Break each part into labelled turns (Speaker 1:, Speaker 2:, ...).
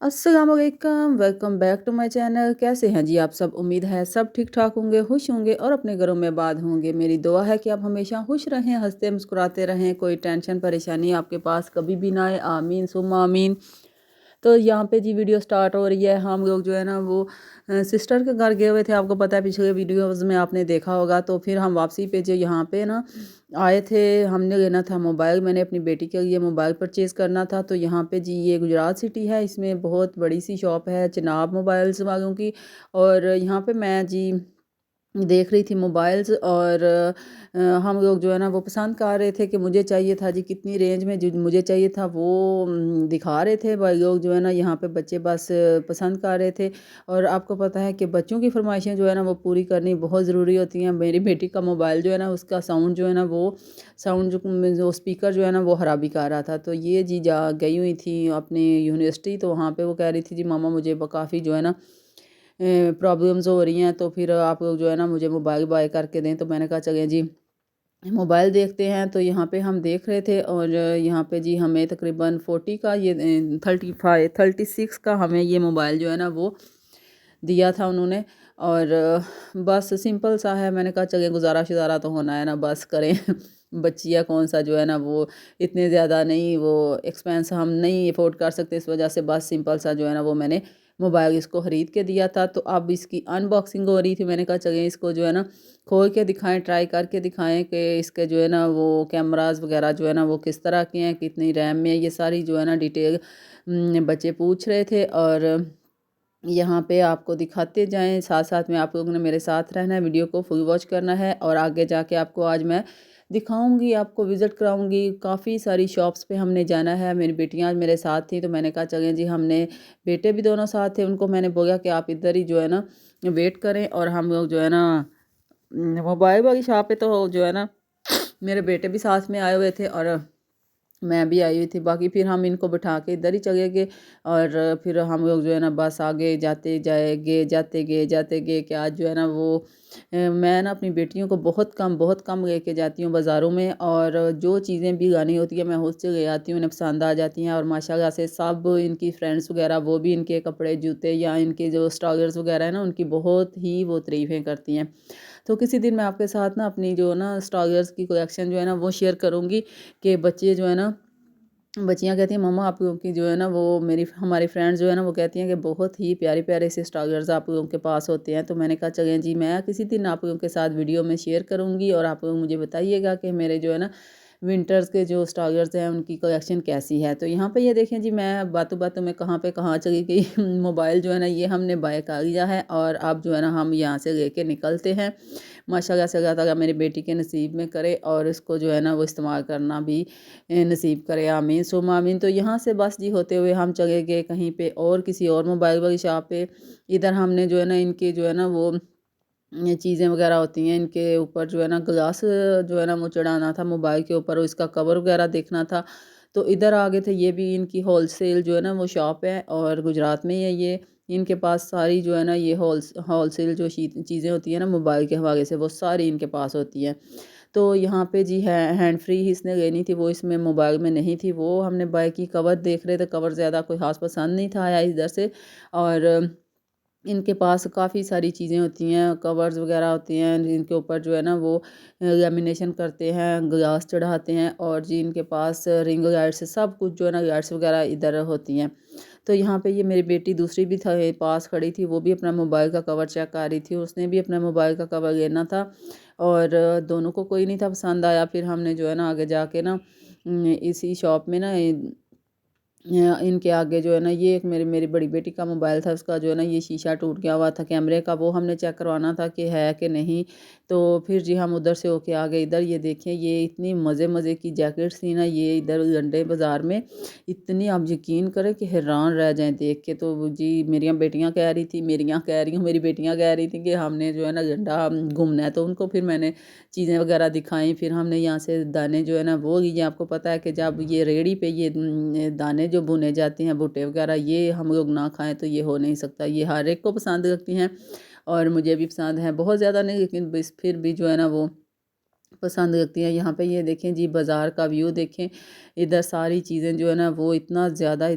Speaker 1: अस्सलामुअलैकुम, welcome back to my channel. कैसे हैं जी आप सब? उम्मीद है सब ठीक ठाक होंगे, खुश होंगे और अपने घरों में आबाद होंगे। मेरी दुआ है कि आप हमेशा खुश रहें, हंसते मुस्कुराते रहें, कोई टेंशन परेशानी आपके पास कभी भी ना आए। आमीन सुम्मा आमीन। तो यहाँ पे जी वीडियो स्टार्ट हो रही है। हम लोग जो है ना वो सिस्टर के घर गए हुए थे, आपको पता है पिछले वीडियोस में आपने देखा होगा। तो फिर हम वापसी पे जो यहाँ पे ना आए थे, हमने लेना था मोबाइल। मैंने अपनी बेटी के लिए मोबाइल परचेज़ करना था। तो यहाँ पे जी ये गुजरात सिटी है, इसमें बहुत बड़ी सी शॉप है चिनाब मोबाइल्स वालों की। और यहाँ पे मैं जी देख रही थी मोबाइल्स और हम लोग जो है ना वो पसंद कर रहे थे कि मुझे चाहिए था जी, कितनी रेंज में जो मुझे चाहिए था वो दिखा रहे थे भाई लोग जो है ना। यहाँ पे बच्चे बस पसंद कर रहे थे। और आपको पता है कि बच्चों की फरमाइशें जो है ना वो पूरी करनी बहुत ज़रूरी होती हैं। मेरी बेटी का मोबाइल जो है ना उसका साउंड जो है ना वो साउंड जो स्पीकर जो है ना वो ख़राबी कर रहा था। तो ये जी जा गई हुई थी अपनी यूनिवर्सिटी। तो वहाँ पे वो कह रही थी जी मामा मुझे काफ़ी जो है ना प्रॉब्लम्स हो रही हैं, तो फिर आप लोग जो है ना मुझे मोबाइल बाय करके दें। तो मैंने कहा चलें जी मोबाइल देखते हैं। तो यहाँ पे हम देख रहे थे और यहाँ पे जी हमें तकरीबन 40 का ये 36 का हमें ये मोबाइल जो है ना वो दिया था उन्होंने। और बस सिंपल सा है। मैंने कहा चलिए गुजारा शुजारा तो होना है ना, बस करें। बच्चियाँ कौन सा जो है ना वो इतने ज़्यादा नहीं, वो एक्सपेंस हम नहीं अफोर्ड कर सकते, इस वजह से बस सिंपल सा जो है ना वो मैंने मोबाइल इसको ख़रीद के दिया था। तो अब इसकी अनबॉक्सिंग हो रही थी। मैंने कहा चलिए इसको जो है ना खोल के दिखाएं, ट्राई करके दिखाएं कि इसके जो है ना वो कैमरास वगैरह जो है ना वो किस तरह के हैं, कितनी रैम में है, ये सारी जो है ना डिटेल बच्चे पूछ रहे थे। और यहाँ पे आपको दिखाते जाएँ, साथ-साथ में आप लोगों ने मेरे साथ रहना है, वीडियो को फुल वॉच करना है। और आगे जाके आपको आज मैं दिखाऊँगी, आपको विज़िट कराऊँगी। काफ़ी सारी शॉप्स पे हमने जाना है। मेरी बेटियाँ आज मेरे साथ थी, तो मैंने कहा चलें जी, हमने बेटे भी दोनों साथ थे, उनको मैंने बोला कि आप इधर ही जो है ना वेट करें। और हम लोग जो है ना मोबाइल वाली शॉप पे तो जो है ना मेरे बेटे भी साथ में आए हुए थे और मैं भी आई हुई थी। बाकी फिर हम इनको बिठा के इधर ही चले गए। और फिर हम लोग जो है ना बस आगे जाते गए कि आज जो है ना वो मैं ना अपनी बेटियों को बहुत कम लेके जाती हूँ बाज़ारों में। और जो चीज़ें भी लानी होती है मैं खुद से ले आती हूँ, उन्हें पसंद आ जाती हैं। और माशाल्लाह से सब इनकी फ्रेंड्स वगैरह वो भी इनके कपड़े जूते या इनके जो स्टॉगर्स वगैरह है ना उनकी बहुत ही वो तारीफ़ें करती हैं। तो किसी दिन मैं आपके साथ ना अपनी जो ना स्टॉगर्स की कलेक्शन जो है ना वो शेयर करूँगी कि बच्चे जो है ना बच्चियाँ कहती हैं मम्मा आप लोगों की जो है ना वो मेरी हमारी फ्रेंड्स जो है ना वो कहती हैं कि बहुत ही प्यारे प्यारे से स्टॉगर्स आप लोगों के पास होते हैं। तो मैंने कहा चलें जी मैं किसी दिन आप लोगों के साथ वीडियो में शेयर करूँगी और आप लोग मुझे बताइएगा कि मेरे जो है ना विंटर्स के जो स्टॉगर्स हैं उनकी कलेक्शन कैसी है। तो यहाँ पे ये देखें जी मैं बातों बातों में कहाँ पे कहाँ चली गई। मोबाइल जो है ना ये हमने बाय कर लिया है और अब जो है ना हम यहाँ से लेके निकलते हैं। माशाल्लाह से अल्लाह ताला मेरी बेटी के नसीब में करे और इसको जो है ना वो इस्तेमाल करना भी नसीब करे, आमीन सुम्मा आमीन। तो यहाँ से बस जी होते हुए हम चले गए कहीं पे और किसी और मोबाइल वाली शॉप पे। इधर हमने जो है ना इनके जो है ना वो ये चीज़ें वगैरह होती हैं इनके ऊपर जो है ना ग्लास जो है ना वो चढ़ाना था मोबाइल के ऊपर और इसका कवर वगैरह देखना था। तो इधर आ गए थे। ये भी इनकी होलसेल जो है ना वो शॉप है और गुजरात में ही है ये। इनके पास सारी जो है ना ये होलसेल जो चीज़ें होती हैं ना मोबाइल के हवाले से वो सारी इनके पास होती हैं। तो यहाँ पे जी है हैंड फ्री ही इसने लेनी थी, वो इसमें मोबाइल में नहीं थी, वो हमने बाय की। कवर देख रहे थे, कवर ज़्यादा कोई ख़ास पसंद नहीं था आया इधर से। और इनके पास काफ़ी सारी चीज़ें होती हैं, कवर्स वगैरह होती हैं जिनके ऊपर जो है ना वो लैमिनेशन करते हैं, ग्लास चढ़ाते हैं। और जी इनके पास रिंग लाइट्स सब कुछ जो है ना लाइट्स वगैरह इधर होती हैं। तो यहाँ पे ये मेरी बेटी दूसरी भी था पास खड़ी थी, वो भी अपना मोबाइल का कवर चेक कर रही थी, उसने भी अपना मोबाइल का कवर लेना था। और दोनों को कोई नहीं था पसंद आया। फिर हमने जो है ना आगे जाके ना इसी शॉप में ना इनके आगे जो है ना ये एक मेरी मेरी बड़ी बेटी का मोबाइल था, उसका जो है ना ये शीशा टूट गया हुआ था कैमरे का, वो हमने चेक करवाना था कि है कि नहीं। तो फिर जी हम उधर से होके आ गए इधर। ये देखें ये इतनी मज़े मज़े की जैकेट्स थी ना ये इधर गंडे बाज़ार में, इतनी आप यकीन करें कि हैरान रह जाएं देख के। तो वो जी मेरियाँ बेटियाँ कह रही थी, मेरियाँ कह रही हूँ मेरी बेटियाँ कह रही थी कि हमने जो है ना गंडा घूमना है। तो उनको फिर मैंने चीज़ें वगैरह दिखाई। फिर हमने यहाँ से दाने जो है ना वो लिए। आपको पता है कि जब ये रेहड़ी पे ये दाने जो भुने जाते हैं भुट्टे वगैरह, ये हम लोग ना खाएं तो ये हो नहीं सकता। ये हर एक को पसंद लगती हैं और मुझे भी पसंद है, बहुत ज़्यादा नहीं लेकिन बस फिर भी जो है ना वो पसंद लगती हैं। यहाँ पे ये देखें जी, बाज़ार का व्यू देखें, इधर सारी चीज़ें जो है ना वो इतना ज़्यादा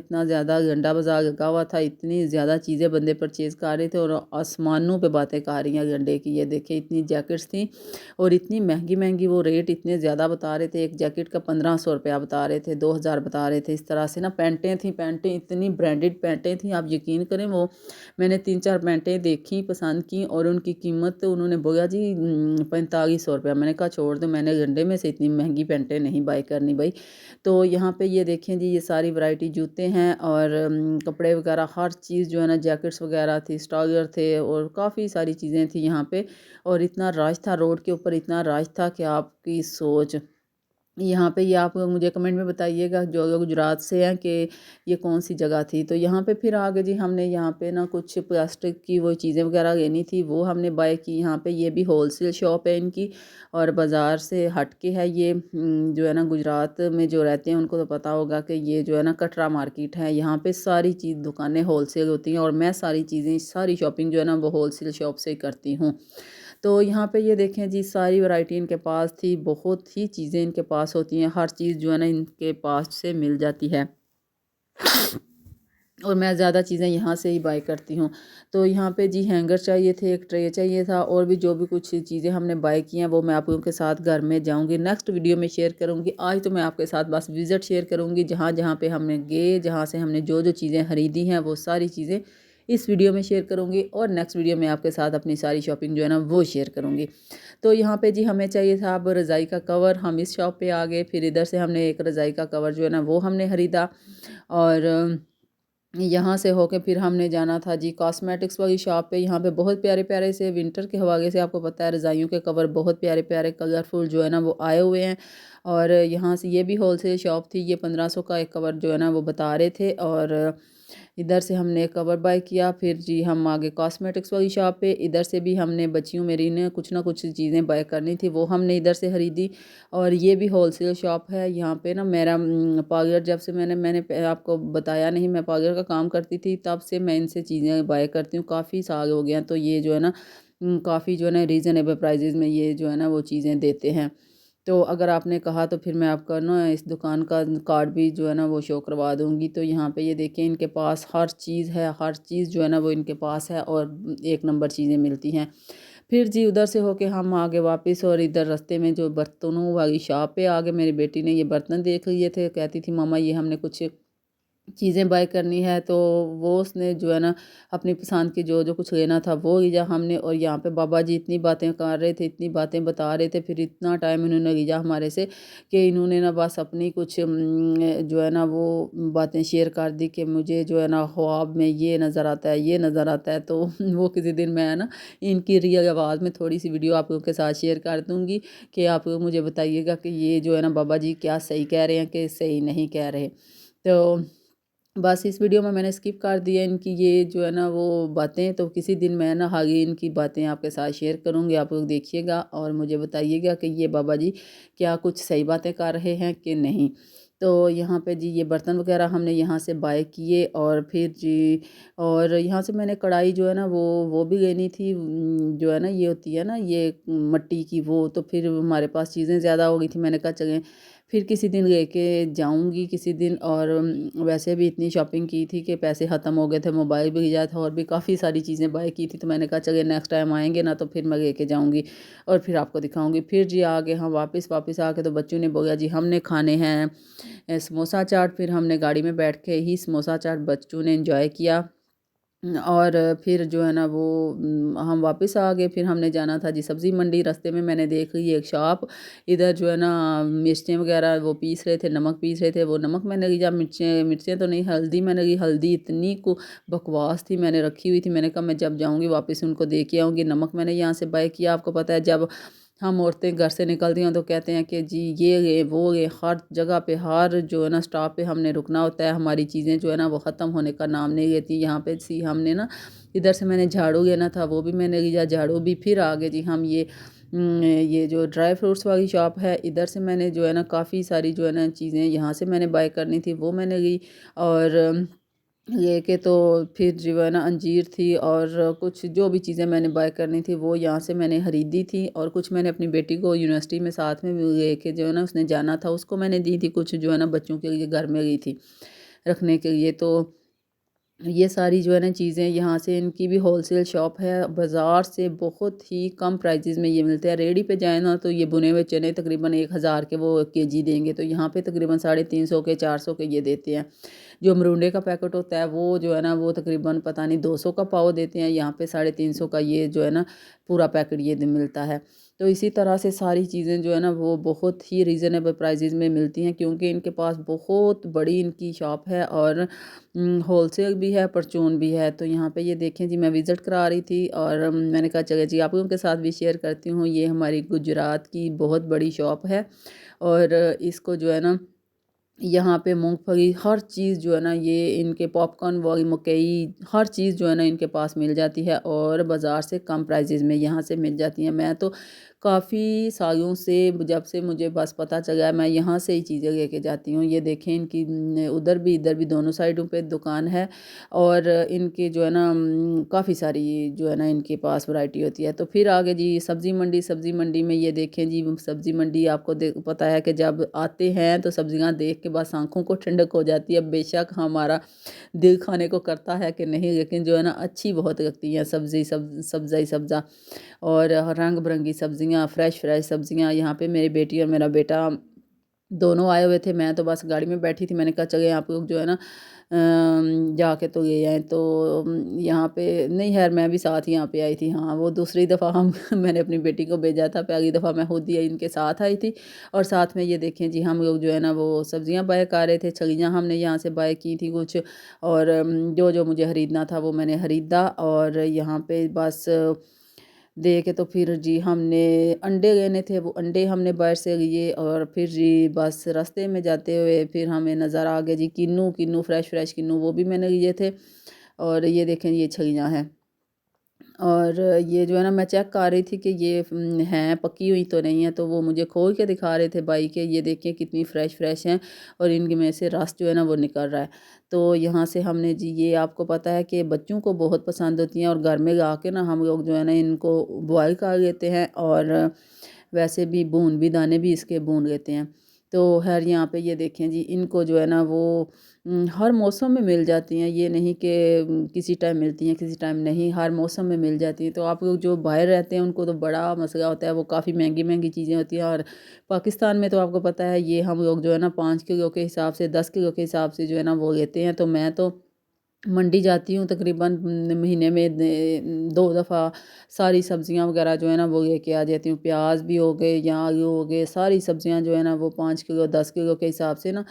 Speaker 1: गंदा बाज़ार लगा हुआ था, इतनी ज़्यादा चीज़ें बंदे परचेज़ कर रहे थे और आसमानों पे बातें कर रही हैं गंडे की। ये देखें इतनी जैकेट्स थी और इतनी महंगी वो रेट इतने ज़्यादा बता रहे थे। एक जैकेट का 1500 रुपया बता रहे थे, 2000 बता रहे थे। इस तरह से ना पैंटें थी, पैंटें इतनी ब्रांडेड पैंटें थी, आप यकीन करें वो मैंने 3-4 पैंटें देखी, पसंद की और उनकी कीमत उन्होंने बोला जी 4500 रुपया। मैंने कहा छोड़ दो, मैंने गंडे में से इतनी महंगी पैंटें नहीं बाय करनी भाई। तो यहाँ पे ये देखें जी, ये सारी वैरायटी जूते हैं और कपड़े वगैरह हर चीज़ जो है ना, जैकेट्स वगैरह थी, स्टागर थे और काफ़ी सारी चीज़ें थी यहाँ पे। और इतना रश था रोड के ऊपर, इतना रश था कि आपकी सोच। यहाँ पे ये आप लोग मुझे कमेंट में बताइएगा जो लोग गुजरात से हैं कि ये कौन सी जगह थी। तो यहाँ पे फिर आगे जी हमने यहाँ पे ना कुछ प्लास्टिक की वो चीज़ें वगैरह लेनी थी, वो हमने बाय की। यहाँ पे ये भी होलसेल शॉप है इनकी और बाज़ार से हट के है ये। जो है ना, गुजरात में जो रहते हैं उनको तो पता होगा कि ये जो है ना कटरा मार्केट है। यहाँ पे सारी चीज़ दुकानें होलसेल होती हैं और मैं सारी चीज़ें, सारी शॉपिंग जो है ना वो होलसेल शॉप से ही करती हूँ। तो यहाँ पे ये देखें जी, सारी वैरायटी इनके पास थी, बहुत ही चीज़ें इनके पास होती हैं, हर चीज़ जो है ना इनके पास से मिल जाती है और मैं ज़्यादा चीज़ें यहाँ से ही बाय करती हूँ। तो यहाँ पे जी हैंगर चाहिए थे, एक ट्रे चाहिए था और भी जो भी कुछ चीज़ें हमने बाय की हैं वो मैं आप लोगों के साथ घर में जाऊँगी, नेक्स्ट वीडियो में शेयर करूँगी। आज तो मैं आपके साथ बस विज़िट शेयर करूँगी, जहाँ पे हमने गए, जहाँ से हमने जो चीज़ें खरीदी हैं वो सारी चीज़ें इस वीडियो में शेयर करूँगी और नेक्स्ट वीडियो में आपके साथ अपनी सारी शॉपिंग जो है ना वो शेयर करूँगी। तो यहाँ पे जी हमें चाहिए था अब रज़ाई का कवर, हम इस शॉप पे आ गए। फिर इधर से हमने एक रज़ाई का कवर जो है ना वो हमने ख़रीदा और यहाँ से होके फिर हमने जाना था जी कॉस्मेटिक्स वाली शॉप पे। यहाँ पे बहुत प्यारे-प्यारे से विंटर के हवाले से आपको पता है रज़ाइयों के कवर बहुत प्यारे-प्यारे कलरफुल जो है ना वो आए हुए हैं। और यहाँ से ये भी होलसेल शॉप थी, ये 1500 का एक कवर जो है ना वो बता रहे थे और इधर से हमने एक कवर बाय किया। फिर जी हम आगे कॉस्मेटिक्स वाली शॉप पे, इधर से भी हमने बच्चियों मेरी ने कुछ ना कुछ चीज़ें बाय करनी थी, वो हमने इधर से खरीदी। और ये भी होलसेल शॉप है। यहाँ पे ना मेरा पार्लर, जब से मैंने आपको बताया नहीं, मैं पार्लर का काम करती थी, तब से मैं इनसे चीज़ें बाय करती हूँ, काफ़ी साल हो गए हैं। तो ये जो है ना काफ़ी जो है ना रीज़नेबल प्राइजेज़ में ये जो है ना वो चीज़ें देते हैं। तो अगर आपने कहा तो फिर मैं आपका ना इस दुकान का कार्ड भी जो है ना वो शो करवा दूँगी। तो यहाँ पे ये देखें इनके पास हर चीज़ है, हर चीज़ जो है ना वो इनके पास है और एक नंबर चीज़ें मिलती हैं। फिर जी उधर से होके हम आगे वापस और इधर रास्ते में जो बर्तनों वाली शॉप पे आ गए। मेरी बेटी ने ये बर्तन देख लिए थे, कहती थी मम्मा ये हमने कुछ चीज़ें बाय करनी है। तो वो उसने जो है ना अपनी पसंद की जो कुछ लेना था वो लिया हमने। और यहाँ पे बाबा जी इतनी बातें कर रहे थे, इतनी बातें बता रहे थे, फिर इतना टाइम इन्होंने लिया हमारे से कि इन्होंने ना बस अपनी कुछ जो है ना वो बातें शेयर कर दी कि मुझे जो है ना ख्वाब में ये नज़र आता है, ये नज़र आता है। तो वो किसी दिन मैं ना इनकी रियल आवाज़ में थोड़ी सी वीडियो आप लोगों के साथ शेयर कर दूँगी कि आप लोग मुझे बताइएगा कि ये जो है ना बाबा जी क्या सही कह रहे हैं कि सही नहीं कह रहे। तो बस इस वीडियो में मैंने स्किप कर दिया इनकी ये जो है ना वो बातें। तो किसी दिन मैं ना आगे इनकी बातें आपके साथ शेयर करूँगी, आप लोग देखिएगा और मुझे बताइएगा कि ये बाबा जी क्या कुछ सही बातें कर रहे हैं कि नहीं। तो यहाँ पे जी ये बर्तन वगैरह हमने यहाँ से बाय किए और फिर जी और यहाँ से मैंने कढ़ाई जो है ना वो भी लेनी थी। जो है ना ये होती है ना ये मट्टी की वो। तो फिर हमारे पास चीज़ें ज़्यादा हो गई थी, मैंने कहा चलें फिर किसी दिन लेके जाऊंगी किसी दिन। और वैसे भी इतनी शॉपिंग की थी कि पैसे ख़त्म हो गए थे, मोबाइल भी लिया था और भी काफ़ी सारी चीज़ें बाय की थी। तो मैंने कहा चलिए नेक्स्ट टाइम आएंगे ना तो फिर मैं लेके जाऊंगी और फिर आपको दिखाऊंगी। फिर जी आगे हम वापस आके तो बच्चों ने बोला जी हमने खाने हैं समोसा चाट। फिर हमने गाड़ी में बैठ के ही समोसा चाट बच्चों ने एंजॉय किया। और फिर जो है ना वो हम वापस आ गए। फिर हमने जाना था जी सब्ज़ी मंडी। रास्ते में मैंने देख ली एक शॉप, इधर जो है ना मिर्चें वगैरह वो पीस रहे थे, नमक पीस रहे थे। वो नमक मैंने लिया, मिर्चें तो नहीं, हल्दी मैंने ली। हल्दी इतनी को बकवास थी, मैंने रखी हुई थी। मैंने कहा मैं जब जाऊँगी वापस उनको दे के आऊँगी। नमक मैंने यहाँ से बाय किया। आपको पता है जब हम औरतें घर से निकलती हैं तो कहते हैं कि जी ये वो ये हर जगह पे हर जो है ना स्टॉप पे हमने रुकना होता है। हमारी चीज़ें जो है ना वो ख़त्म होने का नाम नहीं लेती। यहाँ पे सी हमने ना इधर से मैंने झाड़ू लेना था, वो भी मैंने लिया, झाड़ू भी। फिर आगे जी हम ये जो ड्राई फ्रूट्स वाली शॉप है, इधर से मैंने जो है ना काफ़ी सारी जो है ना चीज़ें यहाँ से मैंने बाय करनी थी वो मैंने ली। और ये कि तो फिर जो है ना अंजीर थी और कुछ जो भी चीज़ें मैंने बाय करनी थी वो यहाँ से मैंने खरीदी थी, और कुछ मैंने अपनी बेटी को यूनिवर्सिटी में साथ में भी लेके जो है ना उसने जाना था उसको मैंने दी थी, कुछ जो है ना बच्चों के लिए घर में गई थी रखने के लिए। तो ये सारी जो है ना चीज़ें यहाँ से, इनकी भी होलसेल शॉप है, बाज़ार से बहुत ही कम प्राइजेज़ में ये मिलते हैं। रेहड़ी पे जाए ना तो ये बुने हुए चने तकरीबन 1000 के वो केजी देंगे, तो यहाँ पे तकरीबन 350 के 400 के ये देते हैं। जो मरूंडे का पैकेट होता है वो जो है ना वो तकरीबन पता नहीं 200 का पाव देते हैं, यहाँ पे 350 का ये जो है ना पूरा पैकेट ये मिलता है। तो इसी तरह से सारी चीज़ें जो है ना वो बहुत ही रीज़नेबल प्राइजेज़ में मिलती हैं, क्योंकि इनके पास बहुत बड़ी इनकी शॉप है और होलसेल भी है, परचून भी है। तो यहाँ पे ये देखें जी, मैं विज़िट करा रही थी और मैंने कहा चलो जी आप लोगों के साथ भी शेयर करती हूँ। ये हमारी गुजरात की बहुत बड़ी शॉप है और इसको जो है ना यहाँ पे मूँगफली हर चीज़ जो है ना, ये इनके पॉपकॉर्न व मकई हर चीज़ जो है ना इनके पास मिल जाती है और बाज़ार से कम प्राइजेज़ में यहाँ से मिल जाती हैं। मैं तो काफ़ी सालों से, जब से मुझे बस पता चला है, मैं यहाँ से ही चीज़ें लेके जाती हूँ। ये देखें इनकी उधर भी इधर भी दोनों साइडों पे दुकान है और इनके जो है ना काफ़ी सारी जो है ना इनके पास वैरायटी होती है। तो फिर आगे जी सब्ज़ी मंडी में ये देखें जी, सब्ज़ी मंडी आपको पता है कि जब आते हैं तो सब्ज़ियाँ देख के बस आँखों को ठंडक हो जाती है। बेशक हमारा दिल खाने को करता है कि नहीं, लेकिन जो है ना अच्छी बहुत लगती हैं सब्ज़ा ही सब्ज़ा, और रंग-बिरंगी सब्ज़ियाँ, फ्रेश सब्ज़ियाँ। यहाँ पे मेरी बेटी और मेरा बेटा दोनों आए हुए थे, मैं तो बस गाड़ी में बैठी थी। मैंने कहा चलिए आप लोग जो है ना जाके तो ले आएँ। तो यहाँ पे नहीं, ख़ैर मैं भी साथ ही यहाँ पे आई थी। हाँ, वो दूसरी दफ़ा हम मैंने अपनी बेटी को भेजा था, पहली दफ़ा मैं खुद ही इनके साथ आई थी और साथ में ये देखें जी हम लोग जो है ना वो सब्ज़ियाँ बाय कर रहे थे। छलियाँ हमने यहाँ से बाय की थी कुछ, और जो मुझे खरीदना था वो मैंने खरीदा। और यहाँ पे बस दे के तो फिर जी हमने अंडे लेने थे, वो अंडे हमने बाहर से लिए, और फिर जी बस रास्ते में जाते हुए फिर हमें नज़र आ गया जी किन्नू फ्रेश किन्नू, वो भी मैंने लिए थे। और ये देखें ये छलियाँ हैं, और ये जो है ना मैं चेक कर रही थी कि ये हैं पकी हुई तो नहीं है, तो वो मुझे खोल के दिखा रहे थे भाई के ये देखिए कितनी फ्रेश हैं और इनके में से रस जो है ना वो निकल रहा है। तो यहाँ से हमने जी, ये आपको पता है कि बच्चों को बहुत पसंद होती हैं और घर में ला के ना हम लोग जो है ना इनको बॉयल कर लेते हैं और वैसे भी भून भी, दाने भी इसके भून लेते हैं। तो खैर यहाँ पे ये देखें जी, इनको जो है ना वो हर मौसम में मिल जाती हैं, ये नहीं कि किसी टाइम मिलती हैं किसी टाइम नहीं, हर मौसम में मिल जाती हैं। तो आप लोग जो बाहर रहते हैं उनको तो बड़ा मसला होता है, वो काफ़ी महंगी चीज़ें होती हैं, और पाकिस्तान में तो आपको पता है ये हम लोग जो है ना 5 किलो के हिसाब से 10 किलो के हिसाब से जो है ना वो लेते हैं। तो मैं तो मंडी जाती हूँ तकरीबन महीने में 2 दफ़ा, सारी सब्ज़ियाँ वगैरह जो है ना वो लेके आ जाती हूँ। प्याज भी हो गए या आलू हो गए, सारी सब्ज़ियाँ जो है ना वो 5 किलो 10 किलो के हिसाब से ना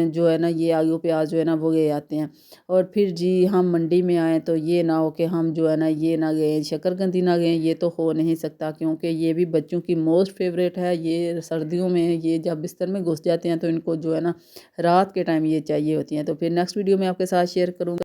Speaker 1: जो है ना ये आलू प्याज जो है ना वो ले आते हैं। और फिर जी हम मंडी में आएँ तो ये ना हो कि हम जो है ना ये ना लें, शकरकंदी ना लें, ये तो हो नहीं सकता, क्योंकि ये भी बच्चों की मोस्ट फेवरेट है। ये सर्दियों में ये जब बिस्तर में घुस जाते हैं तो इनको जो है ना रात के टाइम ये चाहिए होती हैं। तो फिर नेक्स्ट वीडियो में आपके साथ शेयर करूँगी।